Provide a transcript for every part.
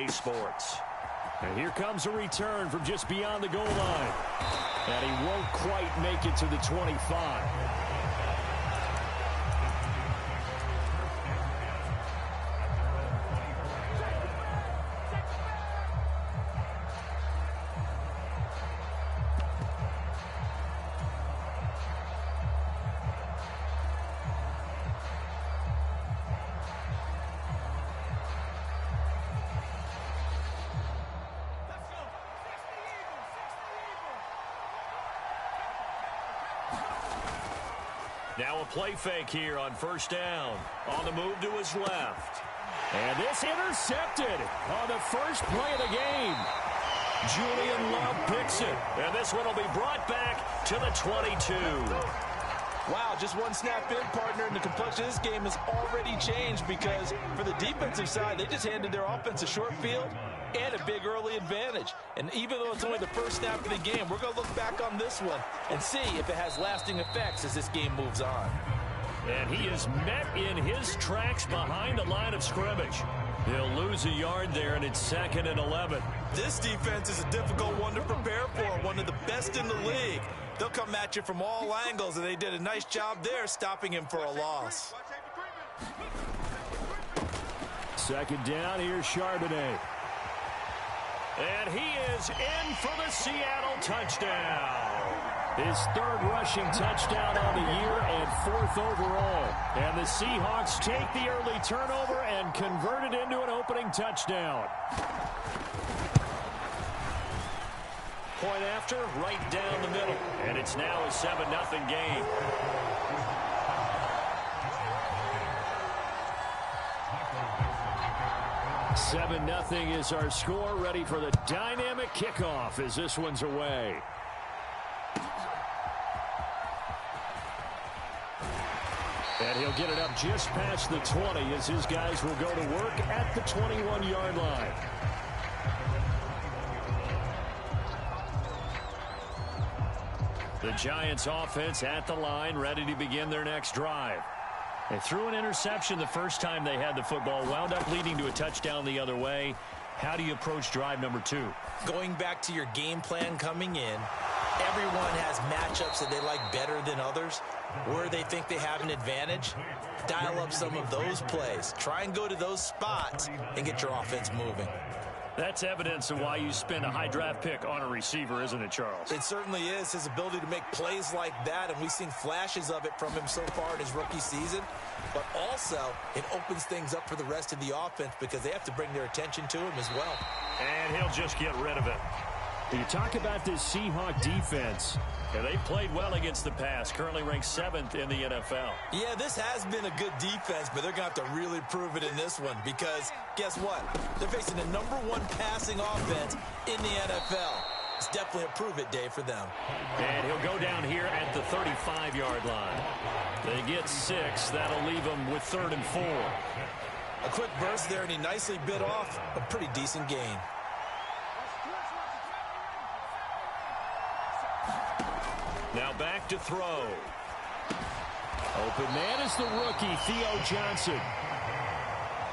EA Sports. And here comes a return from just beyond the goal line. And he won't quite make it to the 25. Now a play fake here on first down. On the move to his left. And this intercepted on the first play of the game. Julian Love picks it. And this one will be brought back to the 22. Wow, just one snap in, partner, and the complexion of this game has already changed because for the defensive side, they just handed their offense a short field and a big early advantage. And even though it's only the first snap of the game, we're going to look back on this one and see if it has lasting effects as this game moves on. And he is met in his tracks behind the line of scrimmage. He'll lose a yard there, and it's 2nd and 11. This defense is a difficult one to prepare for, one of the best in the league. They'll come at you from all angles, and they did a nice job there stopping him for a loss. 2nd down, here's Charbonnet. And he is in for the Seattle touchdown. His 3rd rushing touchdown on the year and 4th overall. And the Seahawks take the early turnover and convert it into an opening touchdown. Point after, right down the middle. And it's now a 7-0 game. Seven nothing is our score. Ready for the dynamic kickoff as this one's away. And he'll get it up just past the 20 as his guys will go to work at the 21-yard line. The Giants offense at the line, ready to begin their next drive. They threw an interception the first time they had the football, wound up leading to a touchdown the other way. How do you approach drive number 2? Going back to your game plan coming in, everyone has matchups that they like better than others. Where they think they have an advantage, dial up some of those plays. Try and go to those spots and get your offense moving. That's evidence of why you spend a high draft pick on a receiver, isn't it, Charles? It certainly is. His ability to make plays like that, and we've seen flashes of it from him so far in his rookie season. But also, it opens things up for the rest of the offense because they have to bring their attention to him as well. And he'll just get rid of it. You talk about this Seahawk defense. Yeah, they've played well against the pass, currently ranked 7th in the NFL. Yeah, this has been a good defense, but they're going to have to really prove it in this one because guess what? They're facing the #1 passing offense in the NFL. It's definitely a prove-it day for them. And he'll go down here at the 35-yard line. They get 6. That'll leave them with 3rd and 4. A quick burst there, and he nicely bit off a pretty decent gain. Now back to throw. Open man is the rookie, Theo Johnson.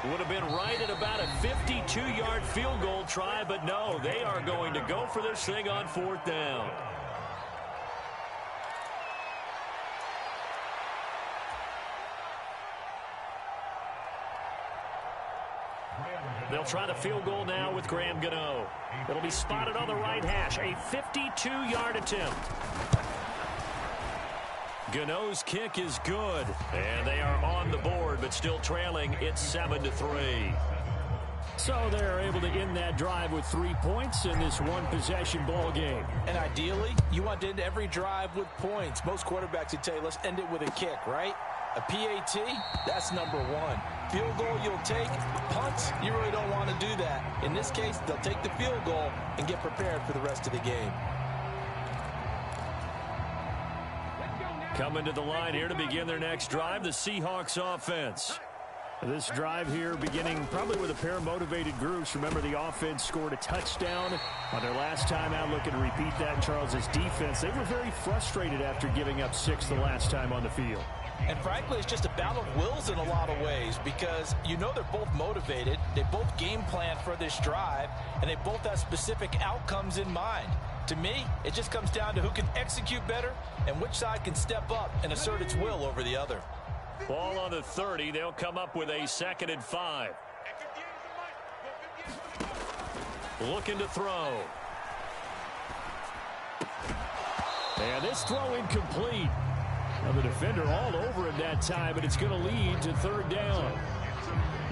Would have been right at about a 52-yard field goal try, but no, they are going to go for this thing on 4th down. They'll try the field goal now with Graham Gano. It'll be spotted on the right hash, a 52-yard attempt. Gano's kick is good, and they are on the board, but still trailing. It's 7-3. So they're able to end that drive with 3 points in this one-possession ball game. And ideally, you want to end every drive with points. Most quarterbacks would tell you, let's end it with a kick, right? A PAT, that's #1. Field goal you'll take. Punts, you really don't want to do that. In this case, they'll take the field goal and get prepared for the rest of the game. Coming to the line here to begin their next drive, the Seahawks offense. This drive here beginning probably with a pair of motivated groups. Remember, the offense scored a touchdown on their last time out. Looking to repeat that. Charles's defense, they were very frustrated after giving up 6 the last time on the field. And frankly, it's just a battle of wills in a lot of ways because you know they're both motivated, they both game plan for this drive, and they both have specific outcomes in mind. To me, it just comes down to who can execute better and which side can step up and assert its will over the other. Ball on the 30. They'll come up with a 2nd and 5. Looking to throw. And this throw incomplete. Now the defender all over him that time, but it's going to lead to 3rd down.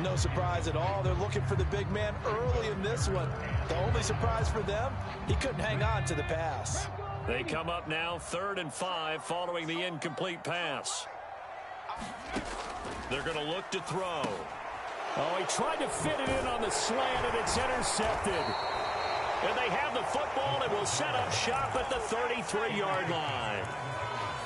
No surprise at all. They're looking for the big man early in this one. The only surprise for them, he couldn't hang on to the pass. They come up now 3rd and 5 following the incomplete pass. They're going to look to throw. Oh, he tried to fit it in on the slant, and it's intercepted. And they have the football and will set up shop at the 33-yard line.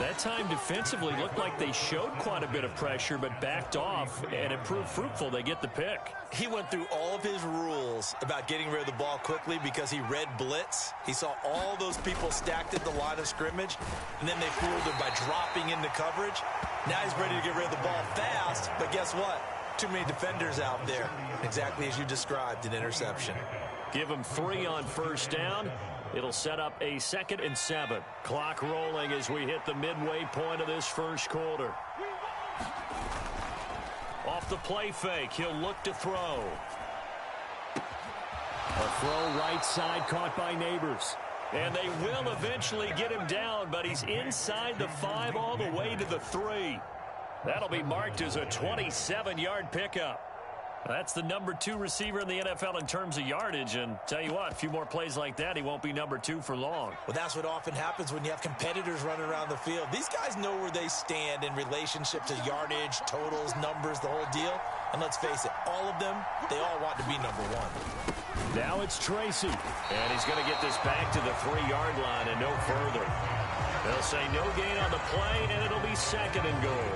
That time defensively looked like they showed quite a bit of pressure but backed off, and it proved fruitful. They get the pick. He went through all of his rules about getting rid of the ball quickly because he read blitz. He saw all those people stacked at the line of scrimmage, and then they fooled him by dropping into coverage. Now he's ready to get rid of the ball fast, but guess what? Too many defenders out there. Exactly as you described, an interception. Give him 3 on 1st down. It'll set up a 2nd and 7. Clock rolling as we hit the midway point of this 1st quarter. Off the play fake, he'll look to throw. A throw right side caught by Neighbors. And they will eventually get him down, but he's inside the 5 all the way to the 3. That'll be marked as a 27-yard pickup. That's the number 2 receiver in the NFL in terms of yardage, and tell you what, a few more plays like that, he won't be number 2 for long. Well, that's what often happens when you have competitors running around the field. These guys know where they stand in relationship to yardage, totals, numbers, the whole deal. And let's face it, all of them, they all want to be number 1. Now it's Tracy, and he's going to get this back to the 3-yard line and no further. They'll say no gain on the play, and it'll be 2nd and goal.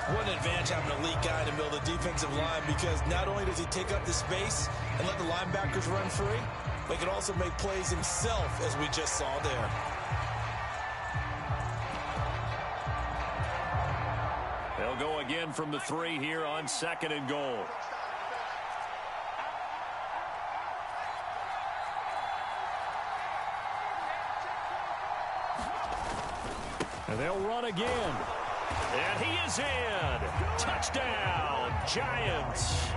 What an advantage having an elite guy in the middle of the defensive line, because not only does he take up the space and let the linebackers run free, but he can also make plays himself, as we just saw there. They'll go again from the 3 here on 2nd and goal. And they'll run again. And he is in. Touchdown, Giants.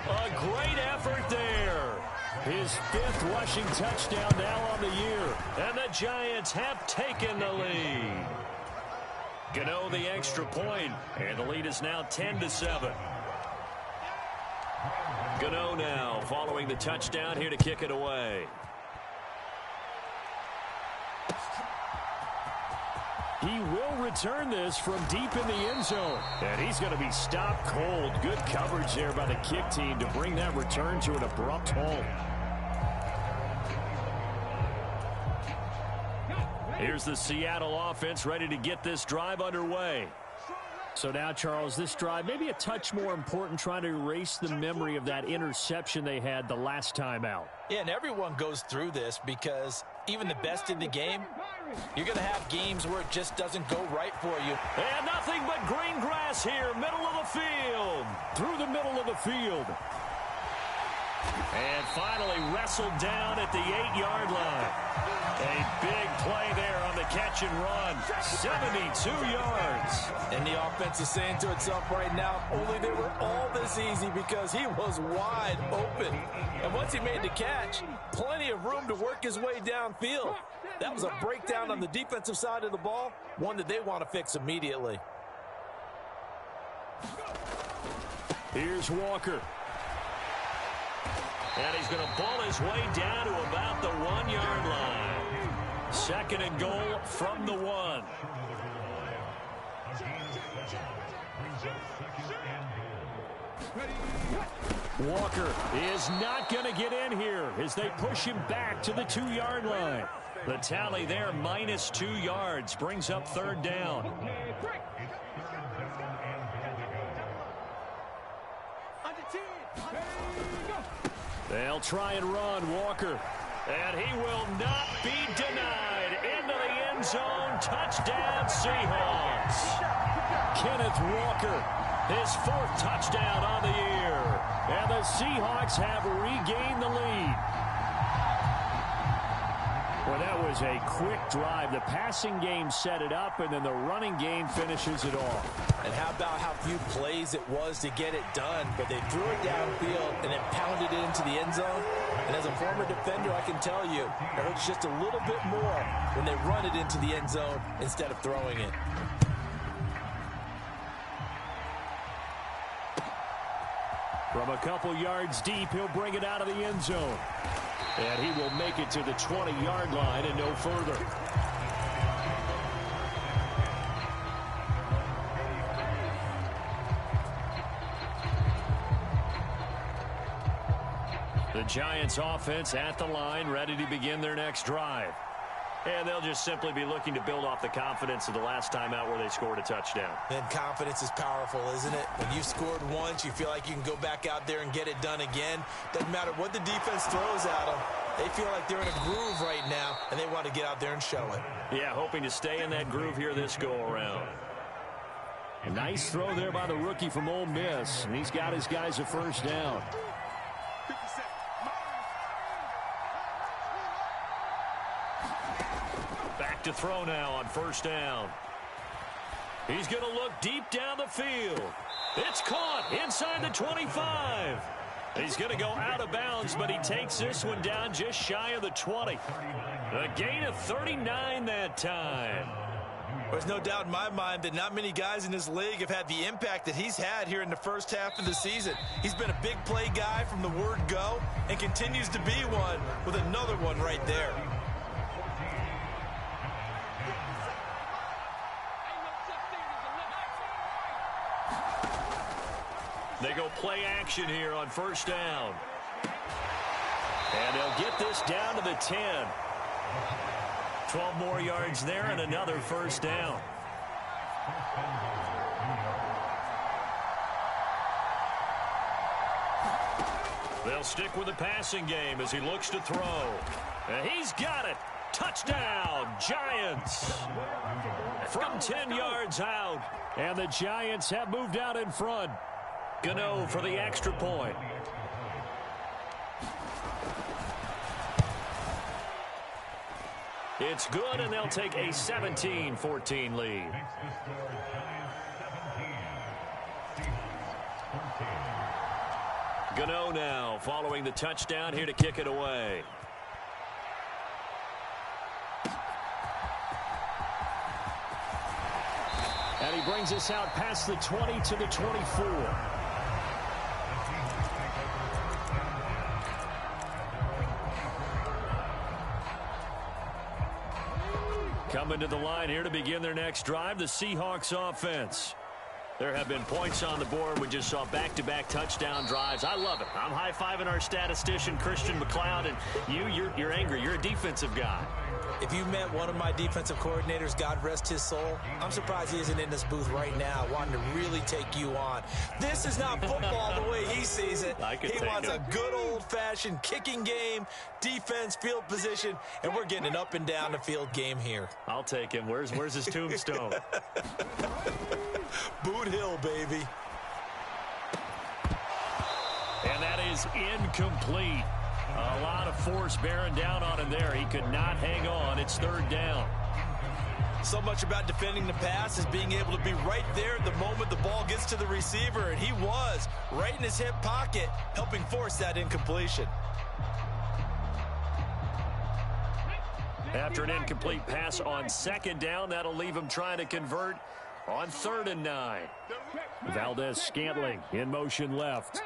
A great effort there. His 5th rushing touchdown now on the year. And the Giants have taken the lead. Gano the extra point, and the lead is now 10-7. Gano now following the touchdown here to kick it away. He will return this from deep in the end zone. And he's going to be stopped cold. Good coverage there by the kick team to bring that return to an abrupt halt. Here's the Seattle offense ready to get this drive underway. So now, Charles, this drive maybe a touch more important, trying to erase the memory of that interception they had the last time out. Yeah, and everyone goes through this because even the best in the game, you're going to have games where it just doesn't go right for you. And nothing but green grass here, middle of the field. Through the middle of the field. And finally wrestled down at the 8-yard line. A big play there on the catch and run. 72 yards. And the offense is saying to itself right now, only they were all this easy because he was wide open. And once he made the catch, plenty of room to work his way downfield. That was a breakdown on the defensive side of the ball, one that they want to fix immediately. Here's Walker. And he's going to ball his way down to about the 1-yard line. 2nd and goal from the 1. Walker is not going to get in here as they push him back to the 2-yard line. The tally there, -2 yards, brings up 3rd down. They'll try and run Walker. And he will not be denied into the end end zone. Touchdown, Seahawks. Kenneth Walker, his 4th touchdown on the year. And the Seahawks have regained the lead. Well, that was a quick drive. The passing game set it up, and then the running game finishes it off. And how about how few plays it was to get it done, but they threw it downfield and then pounded it into the end zone. And as a former defender, I can tell you, it hurts just a little bit more when they run it into the end zone instead of throwing it. From a couple yards deep, he'll bring it out of the end zone. And he will make it to the 20-yard line and no further. The Giants offense at the line, ready to begin their next drive. And they'll just simply be looking to build off the confidence of the last time out where they scored a touchdown. And confidence is powerful, isn't it? When you've scored once, you feel like you can go back out there and get it done again. Doesn't matter what the defense throws at them. They feel like they're in a groove right now, and they want to get out there and show it. Yeah, hoping to stay in that groove here this go-around. A nice throw there by the rookie from Ole Miss, and he's got his guys a first down. Back to throw now on first down. He's going to look deep down the field. It's caught inside the 25. He's going to go out of bounds, but he takes this one down just shy of the 20. A gain of 39 that time. There's no doubt in my mind that not many guys in this league have had the impact that he's had here in the first half of the season. He's been a big play guy from the word go and continues to be one with another one right there. They go play action here on first down. And they'll get this down to the 10. 12 more yards there and another first down. They'll stick with the passing game as he looks to throw. And he's got it. Touchdown, Giants. From 10 yards out. And the Giants have moved out in front. Gano for the extra point. It's good, and they'll take a 17-14 lead. Gano now following the touchdown here to kick it away. And he brings us out past the 20 to the 24. Coming to the line here to begin their next drive, the Seahawks offense. There have been points on the board. We just saw back-to-back touchdown drives. I love it. I'm high-fiving our statistician, Christian McLeod, and you're angry. You're a defensive guy. If you met one of my defensive coordinators, God rest his soul, I'm surprised he isn't in this booth right now wanting to really take you on. This is not football the way he sees it. He wants a good old-fashioned kicking game, defense, field position, and we're getting an up and down the field game here. I'll take him. Where's his tombstone? Boot Hill, baby. And that is incomplete. A lot of force bearing down on him there. He could not hang on. It's third down. So much about defending the pass is being able to be right there at the moment the ball gets to the receiver, and he was right in his hip pocket, helping force that incompletion. After an incomplete pass on second down, that'll leave him trying to convert on 3rd and 9. Valdez-Scantling in motion left.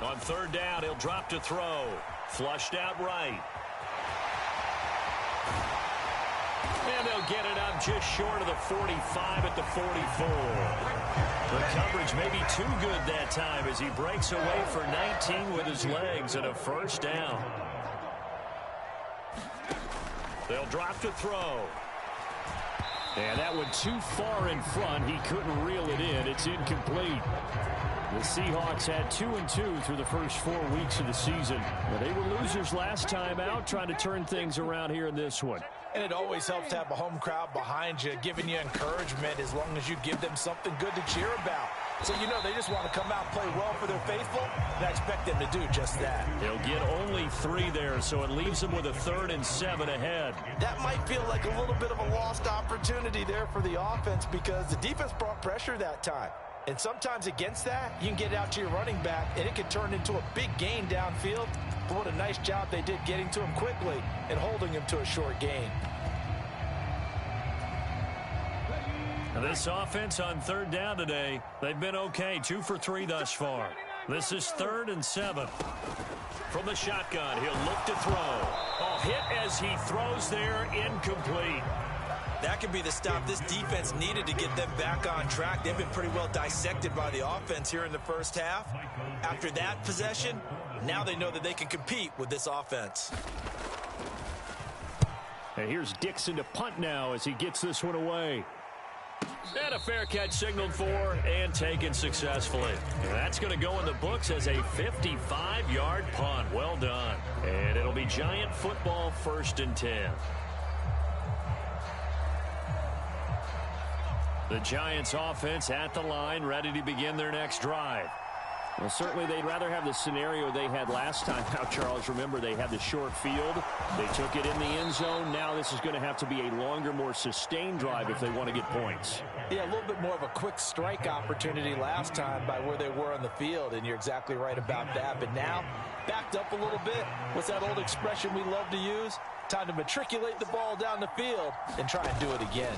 On 3rd down, he'll drop to throw. Flushed out right. And they'll get it up just short of the 45 at the 44. The coverage may be too good that time as he breaks away for 19 with his legs and a first down. They'll drop to throw. And that went too far in front. He couldn't reel it in. It's incomplete. The Seahawks had 2-2 through the first 4 weeks of the season. Well, they were losers last time out, trying to turn things around here in this one. And it always helps to have a home crowd behind you, giving you encouragement as long as you give them something good to cheer about. So, you know, they just want to come out and play well for their faithful, and I expect them to do just that. They'll get only 3 there, so it leaves them with a 3rd and 7 ahead. That might feel like a little bit of a lost opportunity there for the offense because the defense brought pressure that time. And sometimes against that, you can get it out to your running back, and it can turn into a big gain downfield. But what a nice job they did getting to him quickly and holding him to a short gain. This offense on 3rd down today, they've been okay, 2 for 3 thus far. This is 3rd and 7. From the shotgun, he'll look to throw. A hit as he throws there, incomplete. That could be the stop this defense needed to get them back on track. They've been pretty well dissected by the offense here in the first half. After that possession, now they know that they can compete with this offense. And here's Dixon to punt now as he gets this one away. And a fair catch signaled for and taken successfully. And that's going to go in the books as a 55-yard punt. Well done. And it'll be Giant football 1st and 10. The Giants offense at the line, ready to begin their next drive. Well, certainly they'd rather have the scenario they had last time out, Charles. Remember, they had the short field. They took it in the end zone. Now this is going to have to be a longer, more sustained drive if they want to get points. Yeah, a little bit more of a quick strike opportunity last time by where they were on the field, and you're exactly right about that. But now, backed up a little bit. What's that old expression we love to use? Time to matriculate the ball down the field and try and do it again.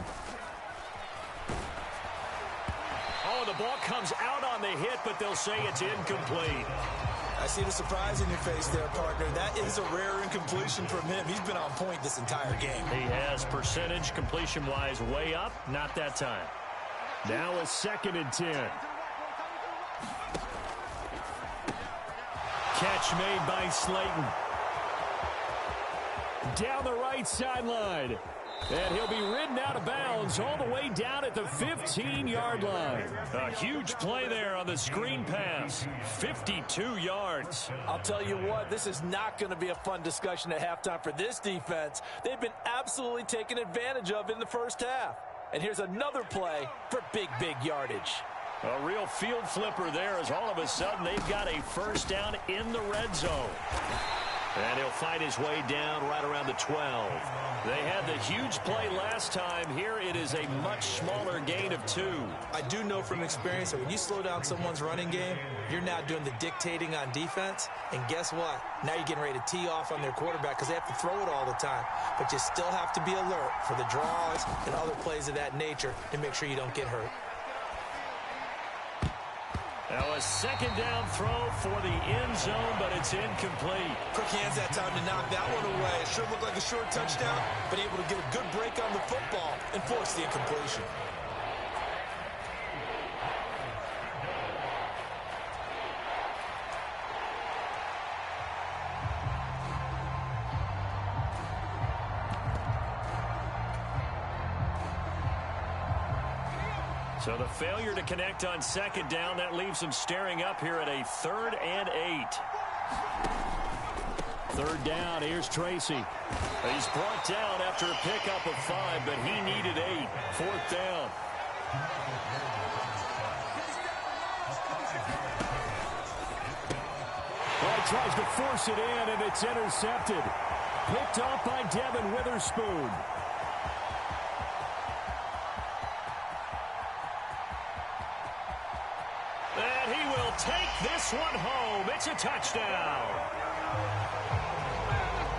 Oh, the ball comes out on the hit, but they'll say it's incomplete. I see the surprise in your face there, partner. That is a rare incompletion from him. He's been on point this entire game. He has percentage completion-wise way up. Not that time. Now a 2nd and 10. Catch made by Slayton. Down the right sideline. And he'll be ridden out of bounds all the way down at the 15-yard line. A huge play there on the screen pass. 52 yards. I'll tell you what, this is not going to be a fun discussion at halftime for this defense. They've been absolutely taken advantage of in the first half. And here's another play for big yardage. A real field flipper there as all of a sudden they've got a 1st down in the red zone. And he'll find his way down right around the 12. They had the huge play last time. Here it is a much smaller gain of 2. I do know from experience that when you slow down someone's running game, you're now doing the dictating on defense. And guess what? Now you're getting ready to tee off on their quarterback because they have to throw it all the time. But you still have to be alert for the draws and other plays of that nature to make sure you don't get hurt. Now a 2nd down throw for the end zone, but it's incomplete. Quick hands that time to knock that one away. It sure looked like a short touchdown, but able to get a good break on the football and force the incompletion. So the failure to connect on 2nd down, that leaves them staring up here at a 3rd and 8. 3rd down, here's Tracy. He's brought down after a pickup of 5, but he needed 8. 4th down. Well, he tries to force it in, and it's intercepted. Picked off by Devin Witherspoon. And he will take this one home. It's a touchdown.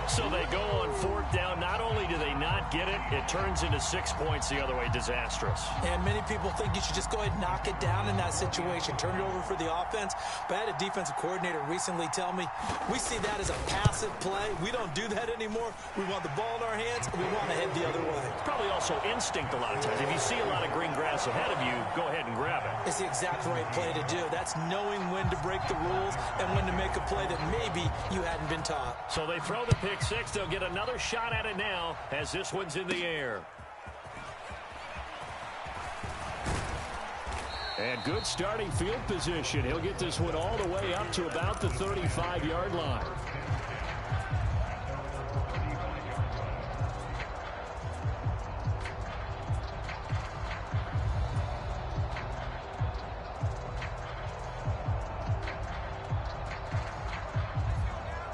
So they go on 4th down. Not only do they not get it, it turns into 6 points the other way. Disastrous. And many people think you should just go ahead and knock it down in that situation. Turn it over for the offense. But I had a defensive coordinator recently tell me, we see that as a passive play. We don't do that anymore. We want the ball in our hands, and we want to head the other way. It's probably also instinct a lot of times. If you see a lot of green grass ahead of you, go ahead and grab it. It's the exact right play to do. That's knowing when to break the rules and when to make a play that maybe you hadn't been taught. So they throw the pick 6. They'll get another shot at it now as this one's in the air. And good starting field position. He'll get this one all the way up to about the 35-yard line.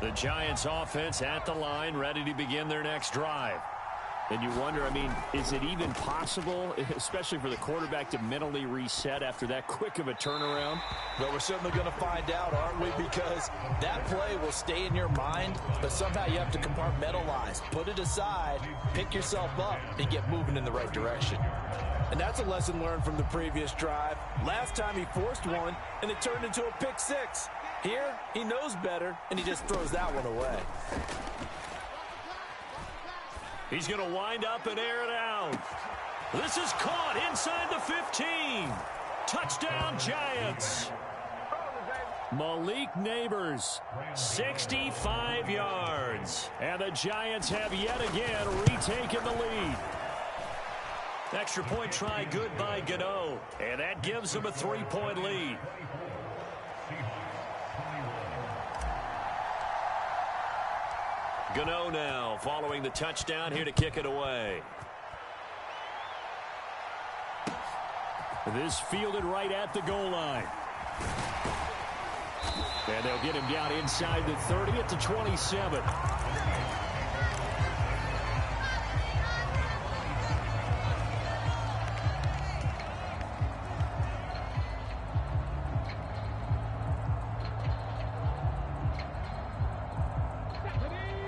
The Giants offense at the line, ready to begin their next drive. And you wonder, I mean, is it even possible, especially for the quarterback, to mentally reset after that quick of a turnaround? Well, we're certainly going to find out, aren't we? Because that play will stay in your mind, but somehow you have to compartmentalize. Put it aside, pick yourself up, and get moving in the right direction. And that's a lesson learned from the previous drive. Last time he forced one, and it turned into a pick six. Here, he knows better, and he just throws that one away. He's going to wind up and air it out. This is caught inside the 15. Touchdown, Giants. Malik Neighbors, 65 yards. And the Giants have yet again retaken the lead. Extra point try good by Gano. And that gives them a 3-point lead. Gano now following the touchdown here to kick it away. This fielded right at the goal line. And they'll get him down inside the 30 at the 27.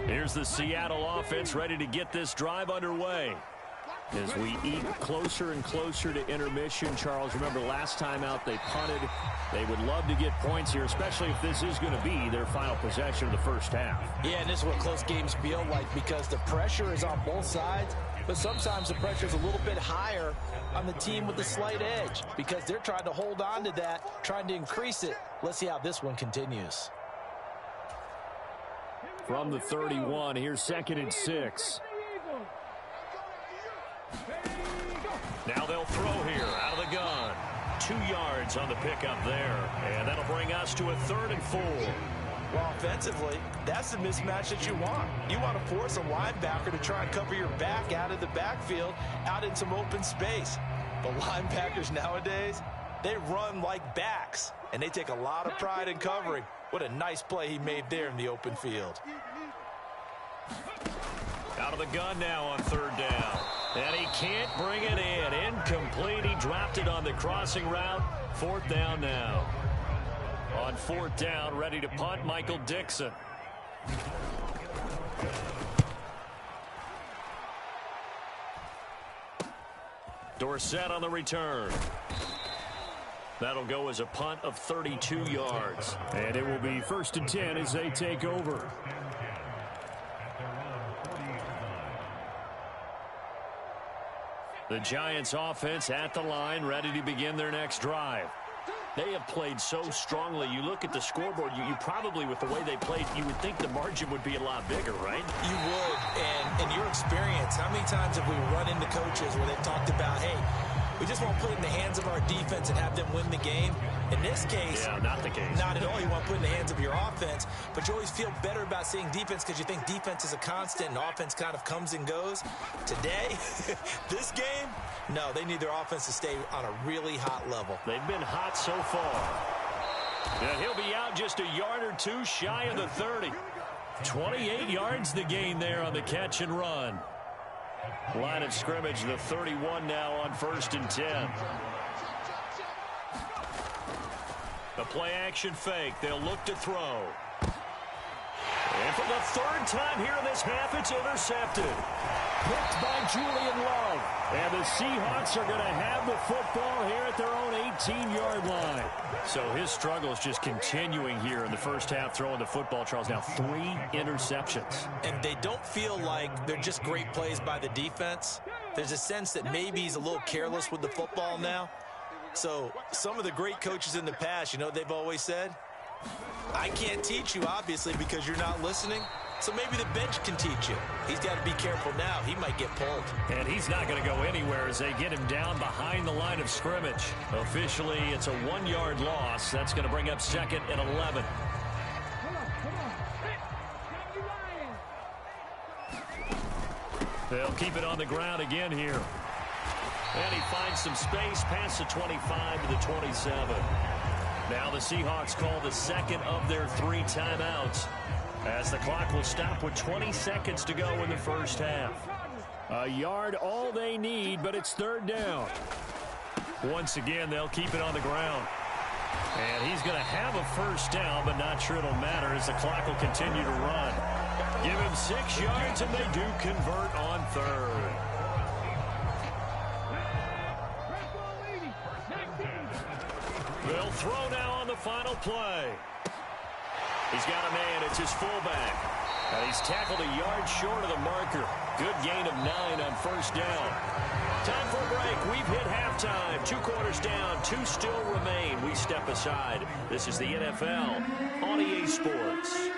Here's the Seattle offense ready to get this drive underway. As we eke closer and closer to intermission, Charles, remember last time out they punted. They would love to get points here, especially if this is going to be their final possession of the first half. Yeah, and this is what close games feel like because the pressure is on both sides, but sometimes the pressure is a little bit higher on the team with the slight edge because they're trying to hold on to that, trying to increase it. Let's see how this one continues. From the 31, here's 2nd and 6. Now they'll throw here out of the gun. 2 yards on the pickup there. And that'll bring us to a 3rd and 4. Well, offensively, that's the mismatch that you want. You want to force a linebacker to try and cover your back out of the backfield, out in some open space. The linebackers nowadays, they run like backs, and they take a lot of pride in covering. What a nice play he made there in the open field. Out of the gun now on 3rd down. And he can't bring it in. Incomplete. He dropped it on the crossing route. 4th down now. On 4th down, ready to punt, Michael Dixon. Dorsett on the return. That'll go as a punt of 32 yards. And it will be 1st and 10 as they take over. The Giants offense at the line, ready to begin their next drive. They have played so strongly. You look at the scoreboard, you probably, with the way they played, you would think the margin would be a lot bigger, right? You would. And in your experience, how many times have we run into coaches where they've talked about, hey, we just want to put it in the hands of our defense and have them win the game? In this case, yeah, not the case. Not at all. You want to put it in the hands of your offense, but you always feel better about seeing defense because you think defense is a constant and offense kind of comes and goes. Today, this game, no, they need their offense to stay on a really hot level. They've been hot so far. And he'll be out just a yard or two shy of the 30. 28 yards the gain there on the catch and run. Line of scrimmage, the 31 now on 1st and 10. The play action fake. They'll look to throw. And for the 3rd time here in this half, it's intercepted. Picked by Julian Love. And the Seahawks are going to have the football here at their own 18-yard line. So his struggle is just continuing here in the first half, throwing the football, Charles. Now 3 interceptions. And they don't feel like they're just great plays by the defense. There's a sense that maybe he's a little careless with the football now. So some of the great coaches in the past, you know what they've always said? I can't teach you, obviously, because you're not listening. So maybe the bench can teach you. He's got to be careful now. He might get pulled. And he's not going to go anywhere as they get him down behind the line of scrimmage. Officially, it's a 1-yard loss. That's going to bring up 2nd and 11. They'll keep it on the ground again here. And he finds some space past the 25 to the 27. Now the Seahawks call the second of their 3 timeouts, as the clock will stop with 20 seconds to go in the first half. A yard all they need, but it's 3rd down. Once again, they'll keep it on the ground. And he's going to have a first down, but not sure it'll matter as the clock will continue to run. Give him 6 yards, and they do convert on 3rd. They'll throw now on the final play. He's got a man. It's his fullback. And he's tackled a yard short of the marker. Good gain of 9 on first down. Time for a break. We've hit halftime. 2 quarters down. 2 still remain. We step aside. This is the NFL on EA Sports.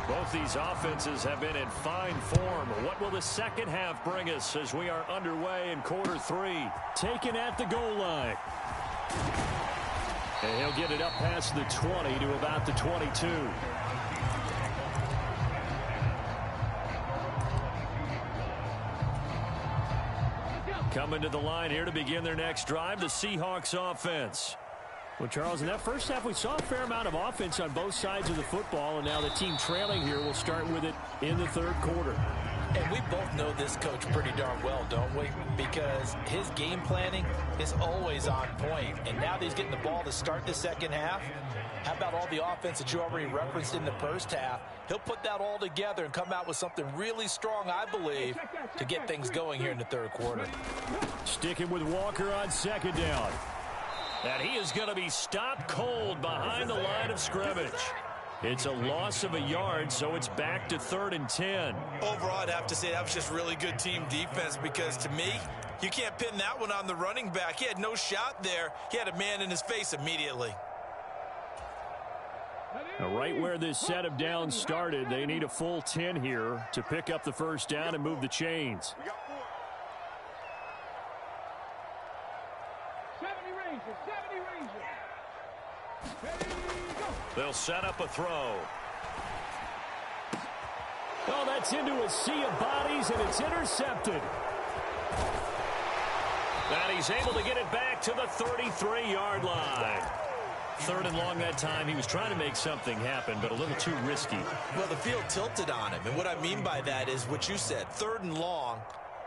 Both these offenses have been in fine form. What will the second half bring us as we are underway in quarter 3? Taken at the goal line. And he'll get it up past the 20 to about the 22. Coming to the line here to begin their next drive, the Seahawks offense. Well, Charles, in that first half, we saw a fair amount of offense on both sides of the football, and now the team trailing here will start with it in the 3rd quarter. And we both know this coach pretty darn well, don't we? Because his game planning is always on point. And now that he's getting the ball to start the second half, how about all the offense that you already referenced in the first half? He'll put that all together and come out with something really strong, I believe, to get things going here in the 3rd quarter. Sticking with Walker on 2nd down. And he is going to be stopped cold behind the line of scrimmage. It's a loss of a yard, so it's back to 3rd and 10. Overall, I'd have to say that was just really good team defense, because to me, you can't pin that one on the running back. He had no shot there. He had a man in his face immediately. Now, right where this set of downs started, they need a full 10 here to pick up the first down and move the chains. They'll set up a throw. Oh, that's into a sea of bodies, and it's intercepted. And he's able to get it back to the 33-yard line. 3rd and long that time. He was trying to make something happen, but a little too risky. Well, the field tilted on him, and what I mean by that is what you said. 3rd and long,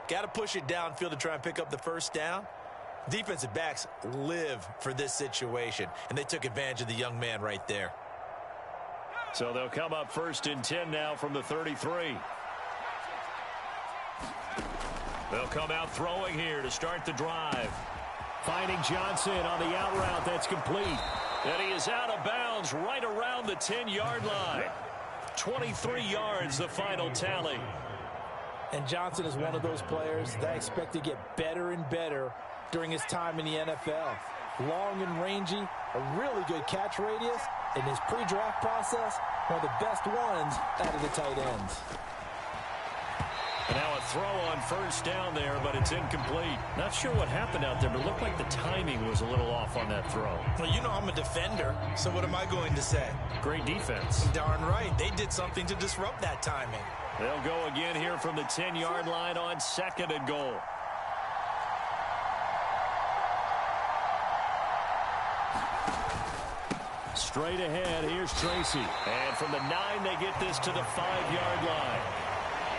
got to push it downfield to try and pick up the first down. Defensive backs live for this situation, and they took advantage of the young man right there. So they'll come up 1st and 10 now from the 33. They'll come out throwing here to start the drive. Finding Johnson on the out route. That's complete. And he is out of bounds right around the 10-yard line. 23 yards, the final tally. And Johnson is one of those players that I expect to get better and better during his time in the NFL. Long and rangy, a really good catch radius, in his pre-draft process, one of the best ones out of the tight ends. And now a throw on 1st down there, but it's incomplete. Not sure what happened out there, but it looked like the timing was a little off on that throw. Well, you know I'm a defender, so what am I going to say? Great defense. Darn right. They did something to disrupt that timing. They'll go again here from the 10-yard line on 2nd and goal. Straight ahead, here's Tracy. And from the 9, they get this to the 5-yard line.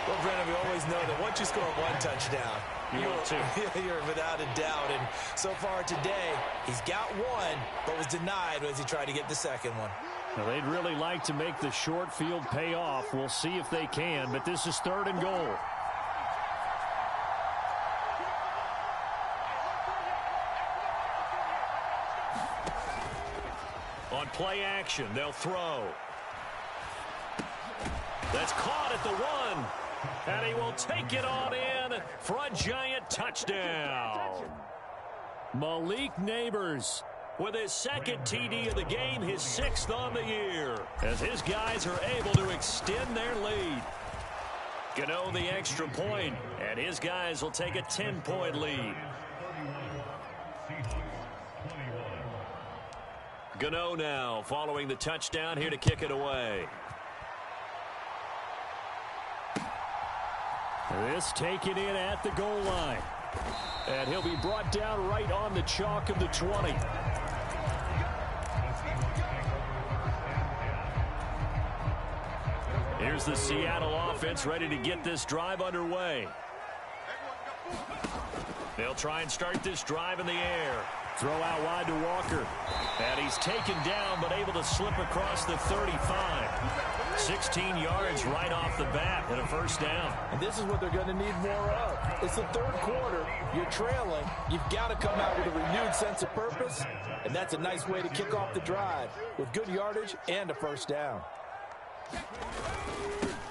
Well, Brandon, we always know that once you score 1 touchdown, you're without a doubt. And so far today, he's got 1, but was denied as he tried to get the 2nd one. Now, they'd really like to make the short field pay off. We'll see if they can, but this is 3rd and goal. On play action, they'll throw. That's caught at the 1. And he will take it on in for a Giant touchdown. Malik Neighbors with his second TD of the game, his 6th on the year, as his guys are able to extend their lead. Gano the extra point, and his guys will take a 10-point lead. Gano now following the touchdown here to kick it away. This taken in at the goal line. And he'll be brought down right on the chalk of the 20. Here's the Seattle offense ready to get this drive underway. They'll try and start this drive in the air. Throw out wide to Walker. And he's taken down but able to slip across the 35. 16 yards right off the bat and a first down. And this is what they're going to need more of. It's the third quarter. You're trailing. You've got to come out with a renewed sense of purpose. And that's a nice way to kick off the drive with good yardage and a first down.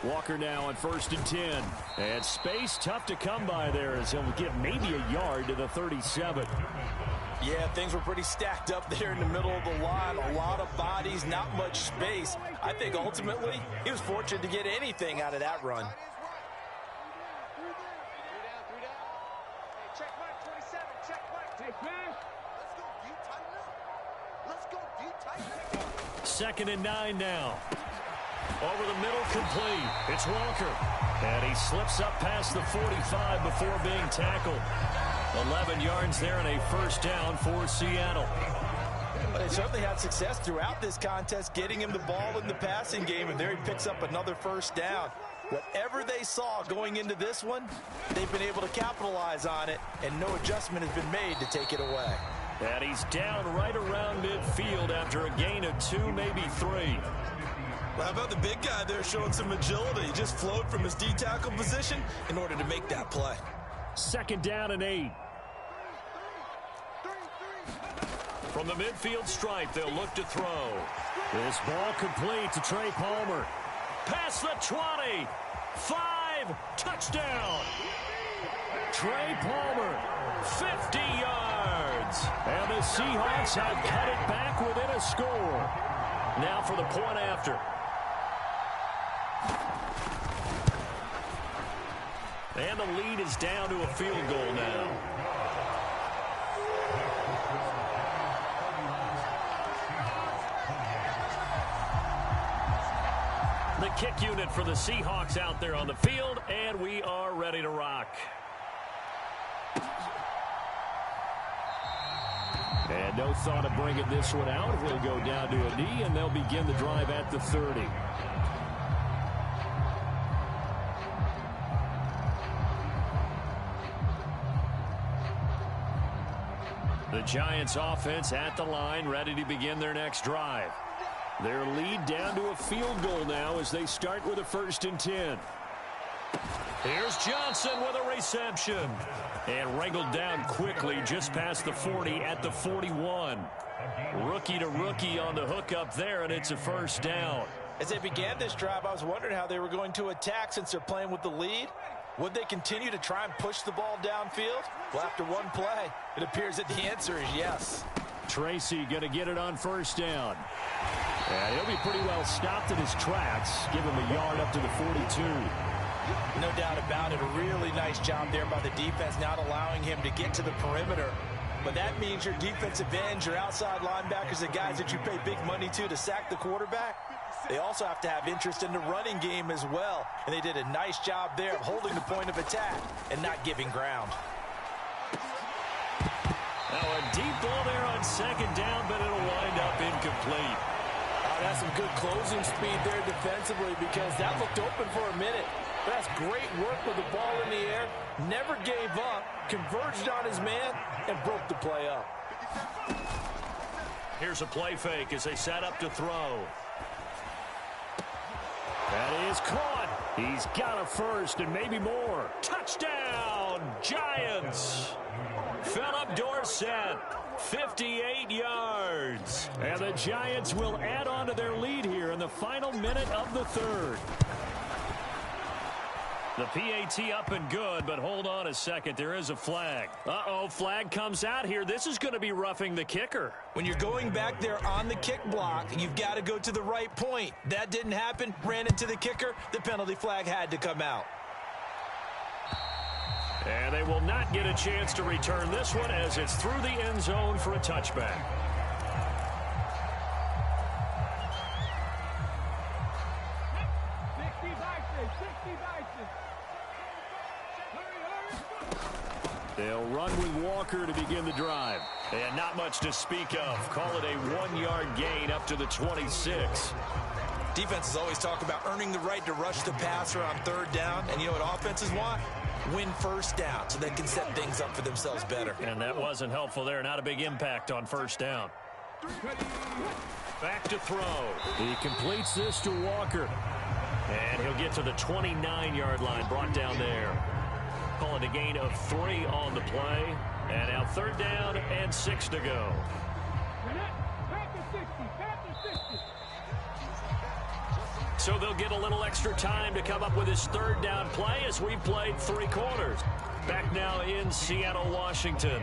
Walker now on 1st and 10. And space tough to come by there as he'll get maybe a yard to the 37. Yeah, things were pretty stacked up there in the middle of the line. A lot of bodies, not much space. I think ultimately he was fortunate to get anything out of that run. Second and 9 now. Over the middle, complete. It's Walker. And he slips up past the 45 before being tackled. 11 yards there and a first down for Seattle. But they certainly had success throughout this contest, getting him the ball in the passing game, and there he picks up another first down. Whatever they saw going into this one, they've been able to capitalize on it, and no adjustment has been made to take it away. And he's down right around midfield after a gain of 2, maybe 3. Well, how about the big guy there showing some agility? He just flowed from his D-tackle position in order to make that play. Second down and 8. From the midfield stripe, they'll look to throw. This ball complete to Trey Palmer. Past the 20. 5. Touchdown. Trey Palmer, 50 yards. And the Seahawks have cut it back within a score. Now for the point after. And the lead is down to a field goal now. The kick unit for the Seahawks out there on the field, and we are ready to rock. And no thought of bringing this one out. He'll go down to a knee, and they'll begin the drive at the 30. The Giants offense at the line, ready to begin their next drive. Their lead down to a field goal now as they start with a 1st and 10. Here's Johnson with a reception. And wrangled down quickly just past the 40 at the 41. Rookie to rookie on the hook up there, and it's a first down. As they began this drive, I was wondering how they were going to attack since they're playing with the lead. Would they continue to try and push the ball downfield? Well, after one play, it appears that the answer is yes. Tracy going to get it on first down. And he'll be pretty well stopped in his tracks. Give him a yard up to the 42. No doubt about it. A really nice job there by the defense, not allowing him to get to the perimeter. But that means your defensive ends, your outside linebackers, the guys that you pay big money to sack the quarterback, they also have to have interest in the running game as well. And they did a nice job there of holding the point of attack and not giving ground. Now a deep ball there on second down, but it'll wind up incomplete. That's some good closing speed there defensively because that looked open for a minute. That's great work with the ball in the air. Never gave up, converged on his man, and broke the play up. Here's a play fake as they set up to throw. That is caught. He's got a first and maybe more. Touchdown, Giants. Philip Dorsett, 58 yards. And the Giants will add on to their lead here in the final minute of the third. The PAT up and good, but hold on a second. There is a flag. Uh-oh, flag comes out here. This is going to be roughing the kicker. When you're going back there on the kick block, you've got to go to the right point. That didn't happen. Ran into the kicker. The penalty flag had to come out. And they will not get a chance to return this one as it's through the end zone for a touchback. They'll run with Walker to begin the drive. And not much to speak of. Call it a 1-yard gain up to the 26. Defenses always talk about earning the right to rush the passer on third down. And you know what offenses want? Win first down so they can set things up for themselves better. And that wasn't helpful there. Not a big impact on first down. Back to throw. He completes this to Walker. And he'll get to the 29-yard line, brought down there. Call it a gain of 3 on the play. And now third down and 6 to go. So they'll get a little extra time to come up with his third down play as we've played 3 quarters. Back now in Seattle, Washington.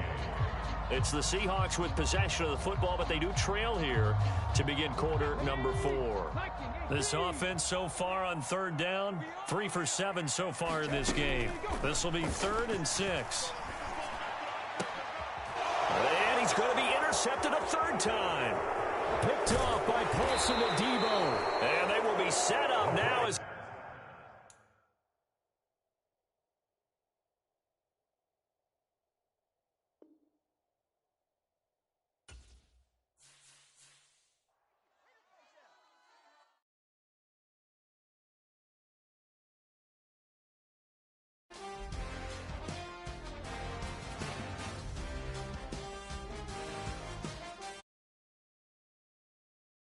It's the Seahawks with possession of the football, but they do trail here to begin quarter number 4. This offense so far on third down, 3 for 7 so far in this game. This will be 3rd and 6. And he's going to be intercepted a 3rd time. Picked off by Paulson and Debo. And they will be set up now as